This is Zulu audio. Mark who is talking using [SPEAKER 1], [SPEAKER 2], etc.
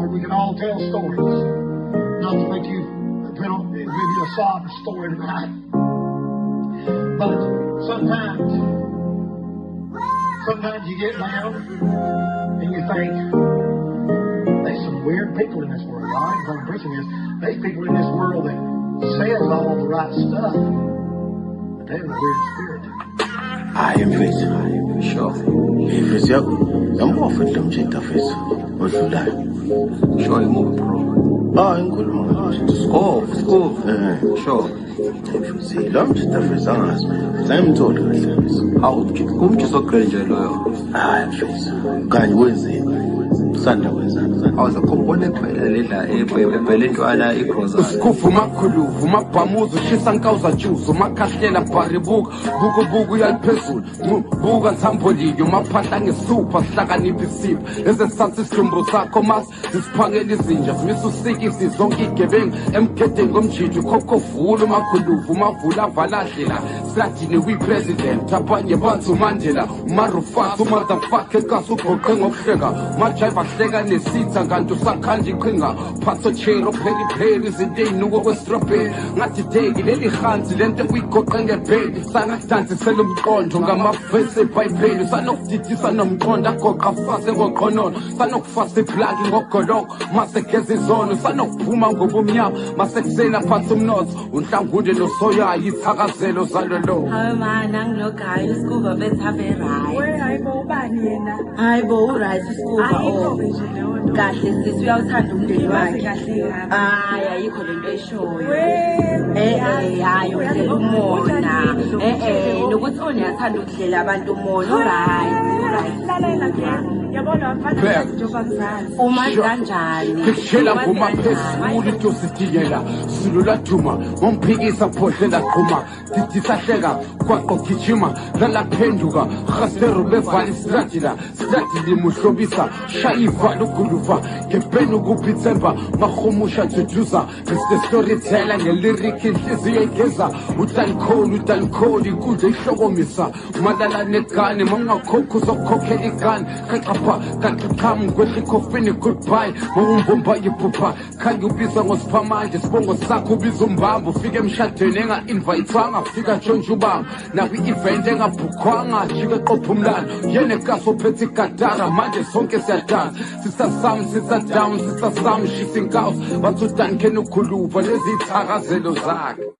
[SPEAKER 1] Lord. We can all tell stories. Not to make you, give you a sob story tonight. But sometimes you get down and you think, there's some weird people in this world. I ain't going to preach this. There's people in this world that says all the right stuff, but they have a weird spirit.
[SPEAKER 2] I am face. Sure. Face yako. Yambo offer them check the face. What you like? Sure, you move, bro. Inkulumo. Score. Sure. See, don't check the face. I'm told you face. How to come to so cringe loyo. Face. Can you win it? Sanda wenza. Awuza khombona ephelela ebhelentwana ikhoza.
[SPEAKER 3] Usikuvuma khulu, vuma bhamuza ushisa nkawuza juice, umakhahlela bharibuka, buku yaliphezulu, buka ntamboliyo, maphahla ngesupha sihlakanipha isipho. Ezesathi isihlumbu sakho mas sisiphangela izinja, simisa usikisi zonke igebengu emgedeni ngomjiji khokho vula umakhuluvu, umavula avalahlela. Sladini we-president, abanye bantu Mandela, umarufat, umotherfucker ekasi ugoqe ngokuhleka, umajiva hleka nesitha kanti usakhanja iqhinga, phatho chero pheli izinto ey'nuka kwestrobheli, ngadideki leli hansi lento uyigoqe ngebheli, sanakudansisela umqondo ngamavesi ebhayibheli, sanokudidisa nomqondo agoqa fase ngoqonono, sanokufasa iplagi ngogoloko, masegeza izono, sanokuphuma ngobumnyama, masekusena phansi umnotho, unhlangunde nosoyayo ithakazelo zalo lo.
[SPEAKER 4] Hayi man, anginogayi uSkuba bethi have right.
[SPEAKER 5] We hayibo ubani yena?
[SPEAKER 4] Hayibo uright uSkuba oh. Kahle sisi uyawuthanda umndeni wakhe. Hayi ayikho lento eshoyo. Hayi uhleli umona. Nokuthi uyathanda ukudlela abantu umona. Alright.
[SPEAKER 5] Lalela ke. Yabona mfana njengoba ngizali.
[SPEAKER 4] Uma kanjani?
[SPEAKER 3] Ngishela kumaphezulu into sidiyela. Silula thuma, ngomphikisa phodlela qhuma. Didisahleka kwaqogijima lalaphenduka. Khasero bevali stratila muhlobisa. Shayiva lokuluva. Ngempela ukupitsemba mahumusha jujuza. Mr. Storyteller ngeliriki inhliziyo igeza. Utankholi inkundla ihlokomisa. Malala negane mangakhokho uzokhokhela igane. Kanti qhamu kwehla ikhofini goodbye. Mawumbomba yiphupha. Khanye ubizwa ngosiphamanje sibongo sakho ubiza umbamba. Ufike emshadweni enga-invayithwanga. Fika tshontsha ubamba. Nakwi-event engabhukhwanga. Jike qopha umlando. Yena ekasi ophethe igadara. Manje sonke siyadansa. Sister Sam, sister down, sister Sam, shifting cows. Bathi udankeni ukhuluva lezi ithakazelo zakhe.